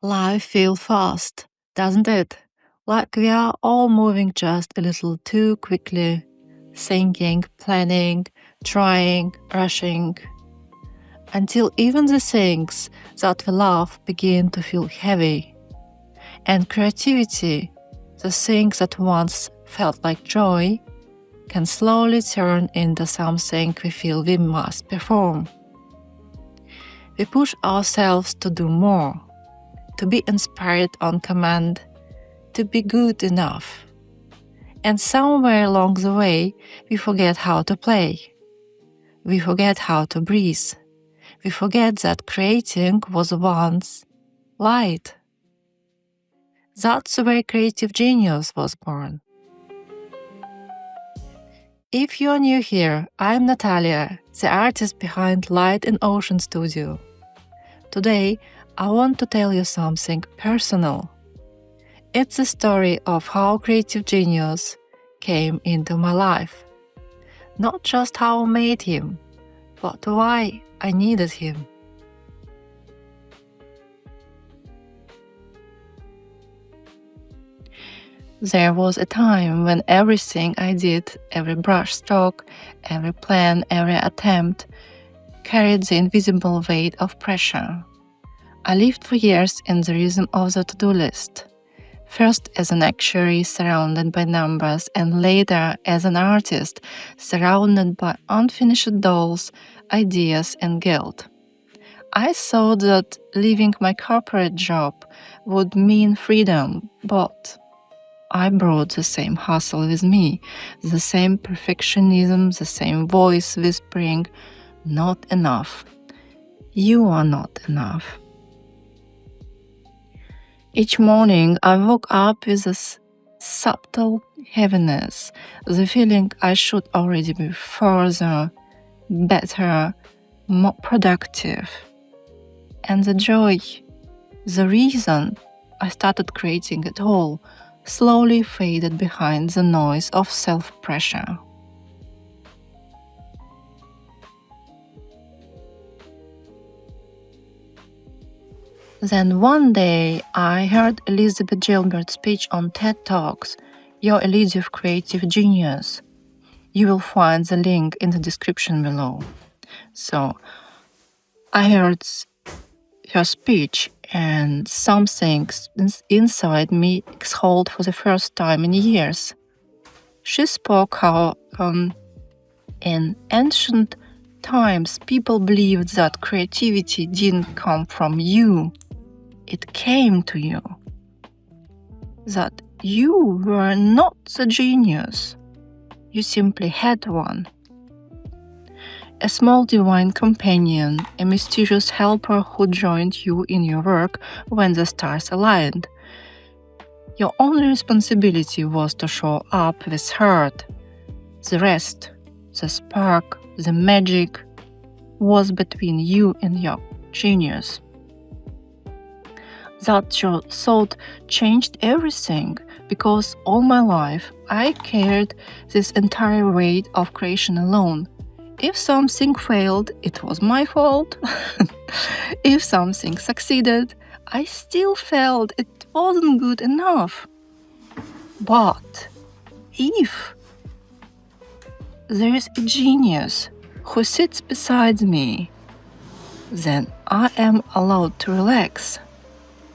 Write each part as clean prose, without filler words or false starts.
Life feels fast, doesn't it? Like we are all moving just a little too quickly, thinking, planning, trying, rushing, until even the things that we love begin to feel heavy. And creativity, the thing that once felt like joy, can slowly turn into something we feel we must perform. We push ourselves to do more, to be inspired on command, to be good enough. And somewhere along the way, we forget how to play. We forget how to breathe. We forget that creating was once light. That's where creative genius was born. If you're new here, I'm Natalia, the artist behind Light in Ocean Studio. Today, I want to tell you something personal. It's the story of how creative genius came into my life. Not just how I made him, but why I needed him. There was a time when everything I did, every brush stroke, every plan, every attempt, carried the invisible weight of pressure. I lived for years in the rhythm of the to-do list. First as an actuary surrounded by numbers, and later as an artist surrounded by unfinished dolls, ideas, and guilt. I thought that leaving my corporate job would mean freedom, but I brought the same hustle with me, the same perfectionism, the same voice whispering, "Not enough. You are not enough." Each morning I woke up with this subtle heaviness, the feeling I should already be further, better, more productive. And the joy, the reason I started creating at all, slowly faded behind the noise of self-pressure. Then one day I heard Elizabeth Gilbert's speech on TED Talks, Your Elusive Creative Genius. You will find the link in the description below. So I heard her speech, and something inside me exhaled for the first time in years. She spoke how in ancient times people believed that creativity didn't come from you, it came to you. That you were not the genius, you simply had one. A small divine companion, a mysterious helper who joined you in your work when the stars aligned. Your only responsibility was to show up with heart. The rest, the spark, the magic, was between you and your genius. That thought changed everything, because all my life I carried this entire weight of creation alone. If something failed, it was my fault. If something succeeded, I still felt it wasn't good enough. But if there is a genius who sits beside me, then I am allowed to relax,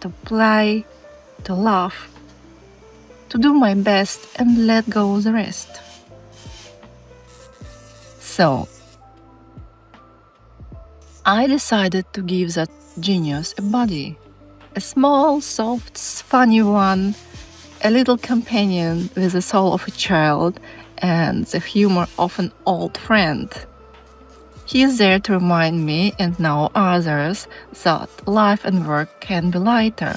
to play, to laugh, to do my best and let go of the rest. So, I decided to give that genius a body. A small, soft, funny one, a little companion with the soul of a child and the humor of an old friend. He is there to remind me and now others that life and work can be lighter,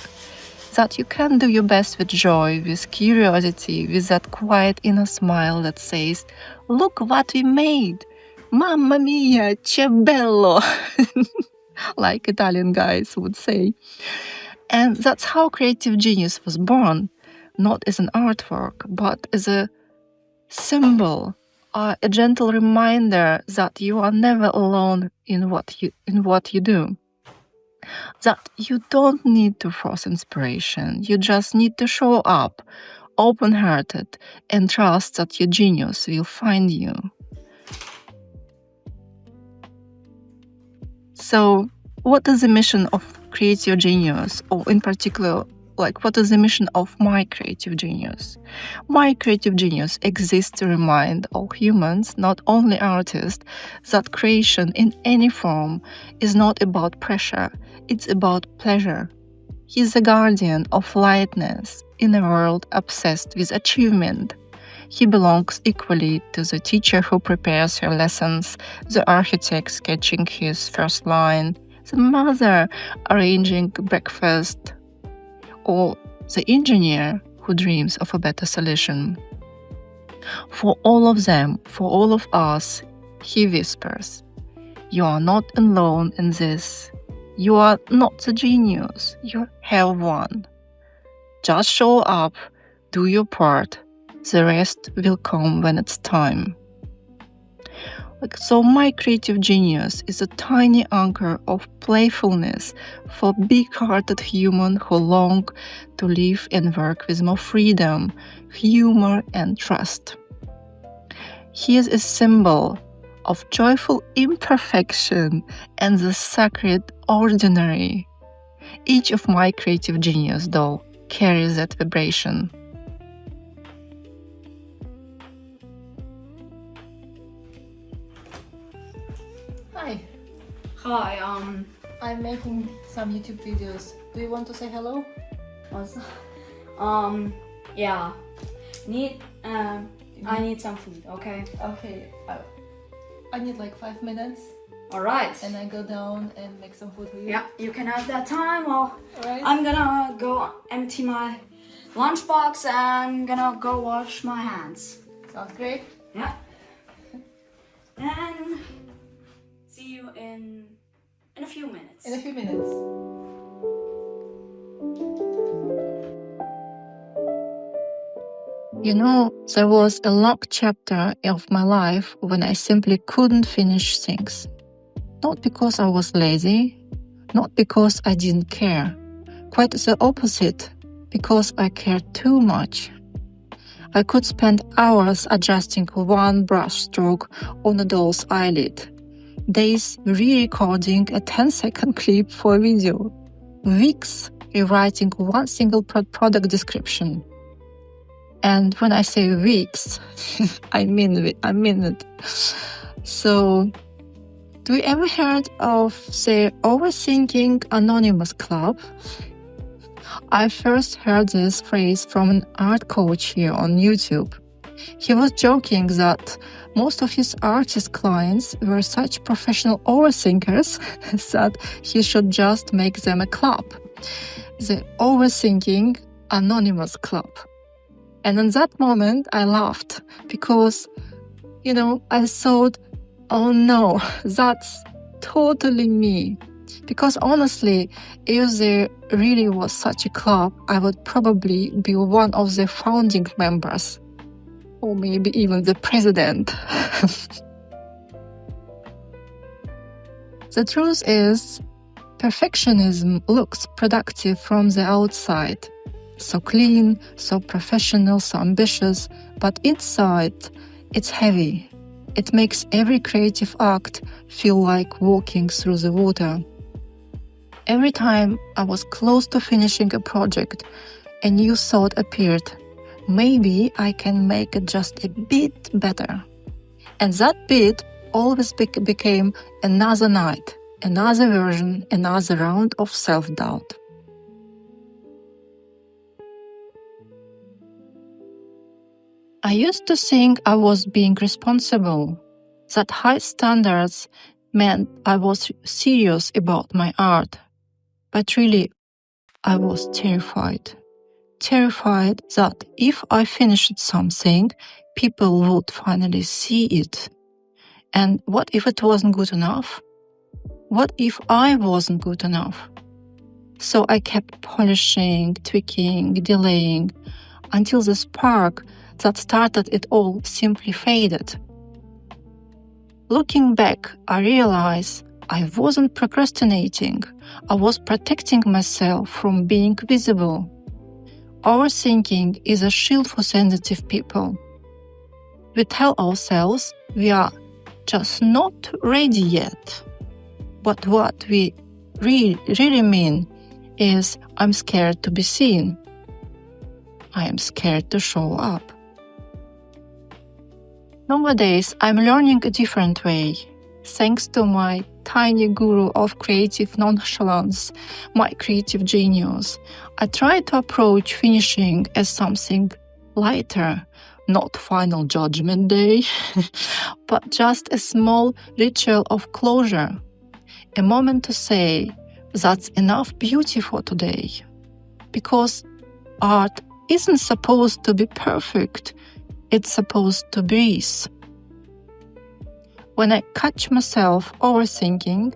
that you can do your best with joy, with curiosity, with that quiet inner smile that says, "Look what we made! Mamma mia, che bello!" like Italian guys would say. And that's how creative genius was born, not as an artwork, but as a symbol are a gentle reminder that you are never alone in what you do. That you don't need to force inspiration. You just need to show up, open-hearted, and trust that your genius will find you. So, what is the mission of Create Your Genius? Or in particular, what is the mission of my creative genius? My creative genius exists to remind all humans, not only artists, that creation in any form is not about pressure, it's about pleasure. He's the guardian of lightness in a world obsessed with achievement. He belongs equally to the teacher who prepares her lessons, the architect sketching his first line, the mother arranging breakfast, or the engineer who dreams of a better solution. For all of them, for all of us, he whispers, "You are not alone in this. You are not the genius. You have one. Just show up, do your part. The rest will come when it's time." So my creative genius is a tiny anchor of playfulness for big-hearted humans who long to live and work with more freedom, humor, and trust. He is a symbol of joyful imperfection and the sacred ordinary. Each of my creative genius, though, carries that vibration. Hi. Hi, I'm making some YouTube videos. Do you want to say hello? what's, yeah, I need some food, okay? Okay. I need like 5 minutes, Alright. and I go down and make some food for you. Yeah, you can have that time while Alright. I'm gonna go empty my lunchbox and gonna go wash my hands. Sounds great. Yeah. And see you in a few minutes. In a few minutes. You know, there was a long chapter of my life when I simply couldn't finish things. Not because I was lazy, not because I didn't care. Quite the opposite, because I cared too much. I could spend hours adjusting one brush stroke on a doll's eyelid, days re-recording a 10-second clip for a video, weeks rewriting one single product description. And when I say weeks, I mean it. So, do you ever heard of the Overthinking Anonymous Club? I first heard this phrase from an art coach here on YouTube. He was joking that most of his artist clients were such professional overthinkers that he should just make them a club, the Overthinking Anonymous Club. And in that moment, I laughed because, I thought, oh no, that's totally me. Because honestly, if there really was such a club, I would probably be one of the founding members. Or maybe even the president. The truth is, perfectionism looks productive from the outside. So clean, so professional, so ambitious, but inside, it's heavy. It makes every creative act feel like walking through the water. Every time I was close to finishing a project, a new thought appeared. Maybe I can make it just a bit better. And that bit always became another night, another version, another round of self-doubt. I used to think I was being responsible, that high standards meant I was serious about my art. But really, I was terrified. Terrified that if I finished something, people would finally see it. And what if it wasn't good enough? What if I wasn't good enough? So I kept polishing, tweaking, delaying, until the spark that started it all simply faded. Looking back, I realize I wasn't procrastinating. I was protecting myself from being visible. Overthinking is a shield for sensitive people. We tell ourselves we are just not ready yet. But what we really mean is, I'm scared to be seen. I am scared to show up. Nowadays, I'm learning a different way. Thanks to my tiny guru of creative nonchalance, my creative genius, I try to approach finishing as something lighter, not final judgment day, but just a small ritual of closure. A moment to say, that's enough beauty for today. Because art isn't supposed to be perfect, it's supposed to breathe. When I catch myself overthinking,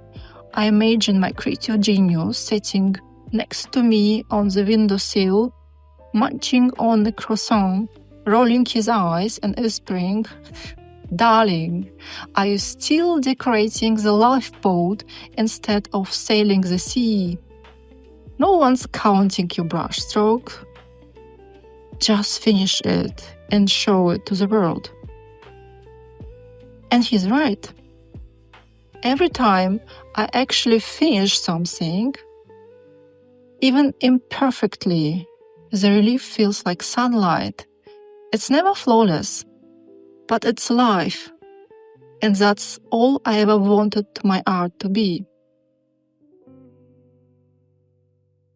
I imagine my creative genius sitting next to me on the windowsill, munching on the croissant, rolling his eyes and whispering, "Darling, are you still decorating the lifeboat instead of sailing the sea? No one's counting your brushstroke. Just finish it and show it to the world." And he's right. Every time I actually finish something, even imperfectly, the relief feels like sunlight. It's never flawless, but it's life. And that's all I ever wanted my art to be.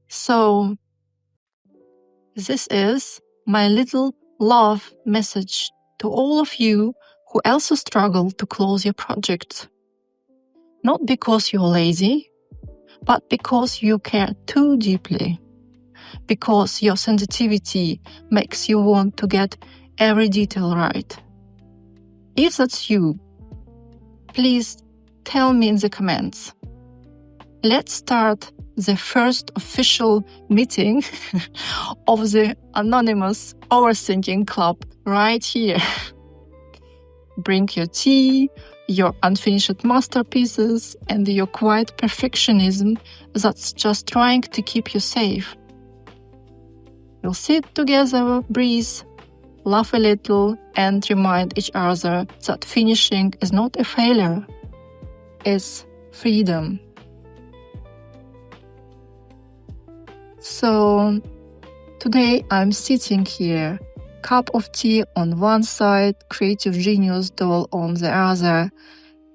So, this is my little love message to all of you who also struggle to close your projects. Not because you're lazy, but because you care too deeply. Because your sensitivity makes you want to get every detail right. If that's you, please tell me in the comments. Let's start the first official meeting of the Anonymous Overthinking Club right here. Bring your tea, your unfinished masterpieces, and your quiet perfectionism that's just trying to keep you safe. We'll sit together, breathe, laugh a little, and remind each other that finishing is not a failure, it's freedom. So, today I'm sitting here, cup of tea on one side, creative genius doll on the other,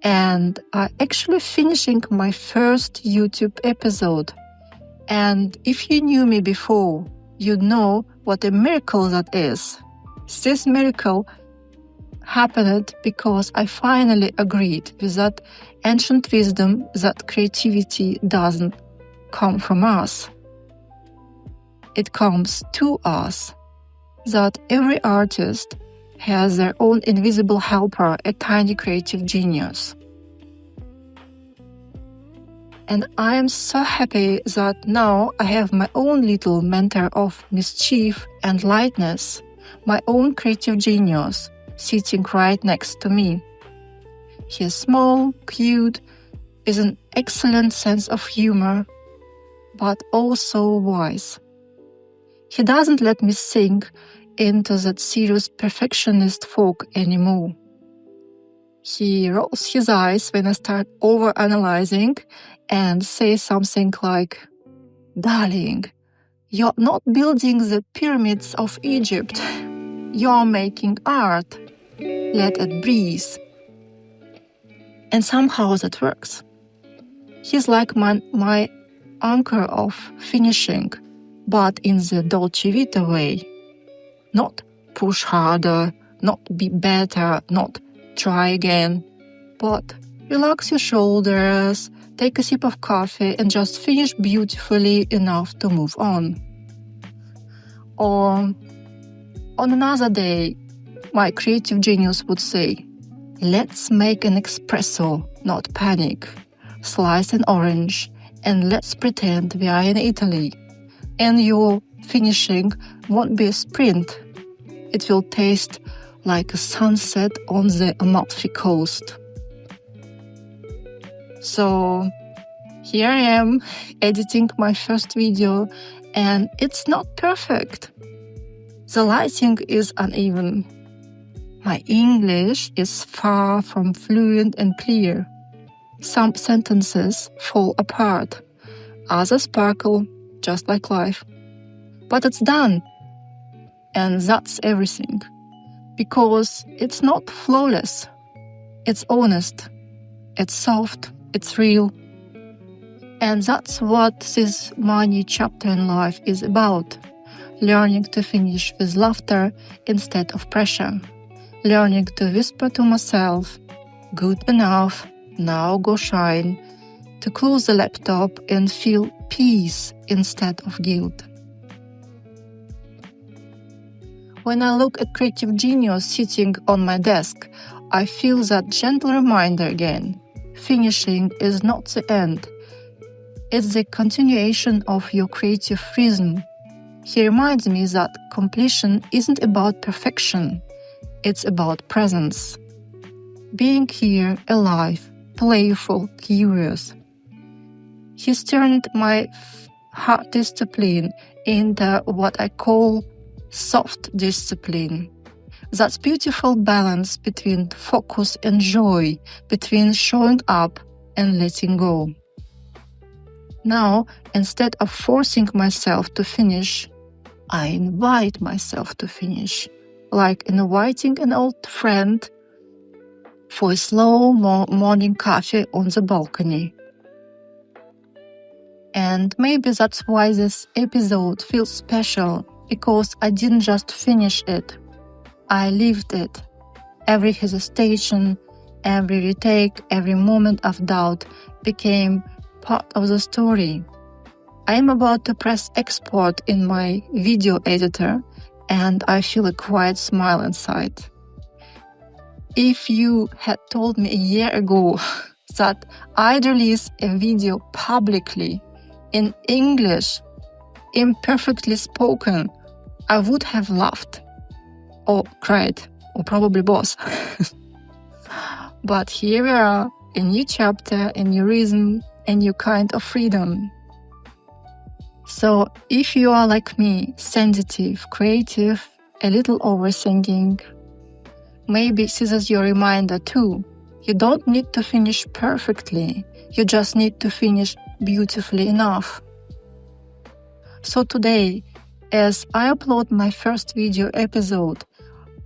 and I'm actually finishing my first YouTube episode. And if you knew me before, you'd know what a miracle that is. This miracle happened because I finally agreed with that ancient wisdom that creativity doesn't come from us. It comes to us. That every artist has their own invisible helper, a tiny creative genius. And I am so happy that now I have my own little mentor of mischief and lightness, my own creative genius, sitting right next to me. He is small, cute, with an excellent sense of humor, but also wise. He doesn't let me sink into that serious perfectionist fog anymore. He rolls his eyes when I start overanalyzing and says something like, "Darling, you're not building the pyramids of Egypt. You're making art. Let it breathe." And somehow that works. He's like my anchor of finishing, but in the Dolce Vita way. Not push harder, not be better, not try again, but relax your shoulders, take a sip of coffee and just finish beautifully enough to move on. Or on another day, my creative genius would say, "Let's make an espresso, not panic. Slice an orange and let's pretend we are in Italy. And your finishing won't be a sprint. It will taste like a sunset on the Amalfi Coast." So here I am editing my first video, and it's not perfect. The lighting is uneven. My English is far from fluent and clear. Some sentences fall apart, others sparkle, just like life. But it's done, and that's everything. Because it's not flawless, it's honest, it's soft, it's real. And that's what this money chapter in life is about. Learning to finish with laughter instead of pressure. Learning to whisper to myself, good enough, now go shine. To close the laptop and feel peace instead of guilt. When I look at creative genius sitting on my desk, I feel that gentle reminder again. Finishing is not the end. It's the continuation of your creative rhythm. He reminds me that completion isn't about perfection. It's about presence. Being here, alive, playful, curious. He's turned my hard discipline into what I call soft discipline. That's beautiful balance between focus and joy, between showing up and letting go. Now, instead of forcing myself to finish, I invite myself to finish, like inviting an old friend for a slow morning coffee on the balcony. And maybe that's why this episode feels special, because I didn't just finish it, I lived it. Every hesitation, every retake, every moment of doubt became part of the story. I am about to press export in my video editor, and I feel a quiet smile inside. If you had told me a year ago that I'd release a video publicly in English, imperfectly spoken, I would have laughed or cried, or probably both. But here we are, a new chapter, a new rhythm, a new kind of freedom. So if you are like me, sensitive, creative, a little overthinking, maybe this is your reminder too. You don't need to finish perfectly. You just need to finish beautifully enough. So today, as I upload my first video episode,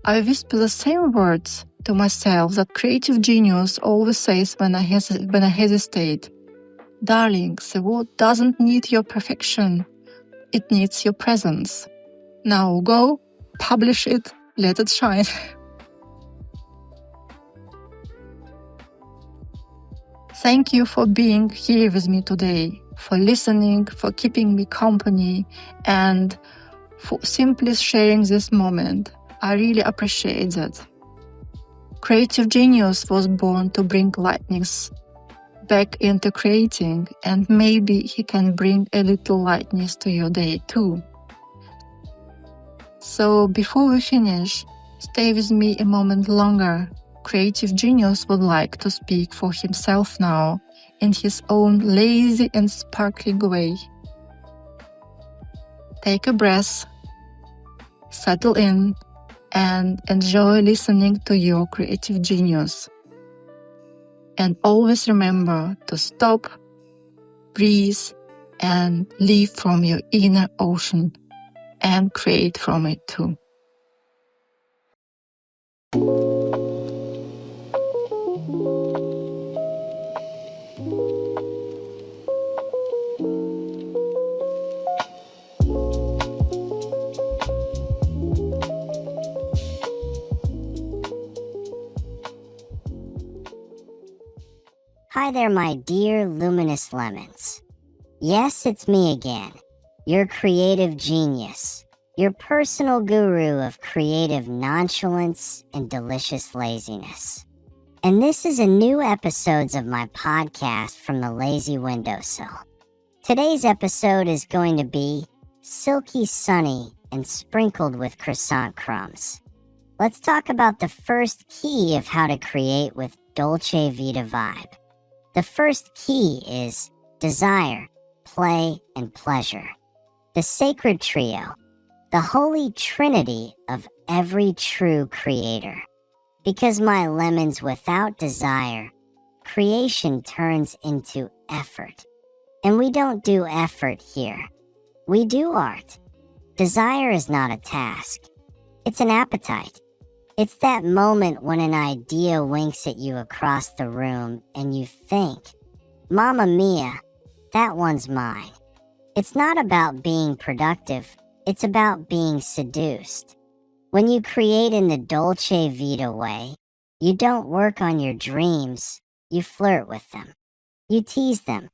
I whisper the same words to myself that creative genius always says when I hesitate. Darling, the world doesn't need your perfection. It needs your presence. Now go, publish it, let it shine. Thank you for being here with me today, for listening, for keeping me company, and for simply sharing this moment. I really appreciate that. Creative genius was born to bring lightness back into creating, and maybe he can bring a little lightness to your day too. So before we finish, stay with me a moment longer. Creative genius would like to speak for himself now in his own lazy and sparkling way. Take a breath, settle in, and enjoy listening to your creative genius. And always remember to stop, breathe, and live from your inner ocean and create from it too. Hi there, my dear luminous lemons. Yes, it's me again, your creative genius, your personal guru of creative nonchalance and delicious laziness. And this is a new episode of my podcast from the lazy windowsill. Today's episode is going to be silky sunny and sprinkled with croissant crumbs. Let's talk about the first key of how to create with Dolce Vita vibe. The first key is desire, play, and pleasure. The sacred trio, the holy trinity of every true creator. Because my lemons without desire, creation turns into effort. And we don't do effort here. We do art. Desire is not a task. It's an appetite. It's that moment when an idea winks at you across the room and you think, Mamma mia, that one's mine. It's not about being productive. It's about being seduced. When you create in the Dolce Vita way, you don't work on your dreams, you flirt with them. You tease them.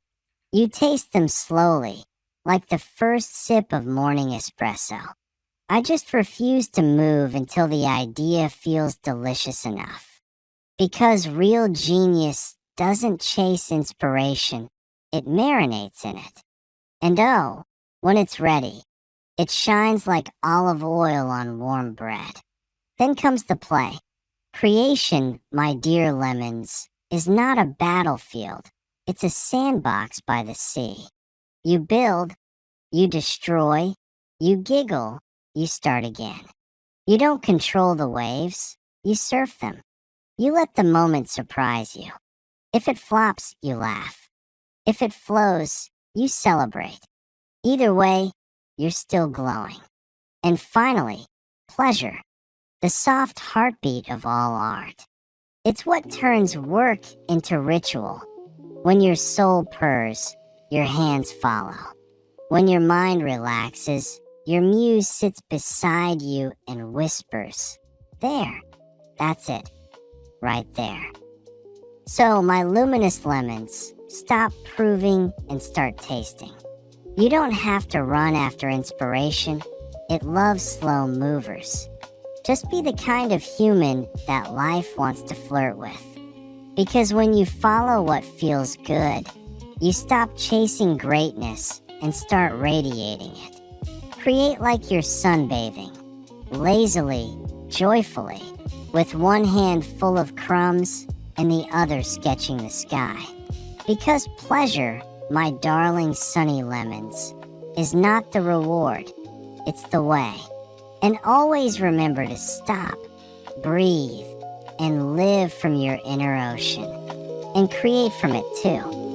You taste them slowly, like the first sip of morning espresso. I just refuse to move until the idea feels delicious enough. Because real genius doesn't chase inspiration, it marinates in it. And oh, when it's ready, it shines like olive oil on warm bread. Then comes the play. Creation, my dear lemons, is not a battlefield. It's a sandbox by the sea. You build, you destroy, you giggle, you start again. You don't control the waves, you surf them. You let the moment surprise you. If it flops, you laugh. If it flows, you celebrate. Either way, you're still glowing. And finally, pleasure, the soft heartbeat of all art. It's what turns work into ritual. When your soul purrs, your hands follow. When your mind relaxes, your muse sits beside you and whispers, there, that's it, right there. So, my luminous lemons, stop proving and start tasting. You don't have to run after inspiration. It loves slow movers. Just be the kind of human that life wants to flirt with. Because when you follow what feels good, you stop chasing greatness and start radiating it. Create like you're sunbathing, lazily, joyfully, with one hand full of crumbs and the other sketching the sky. Because pleasure, my darling sunny lemons, is not the reward, it's the way. And always remember to stop, breathe, and live from your inner ocean. And create from it too.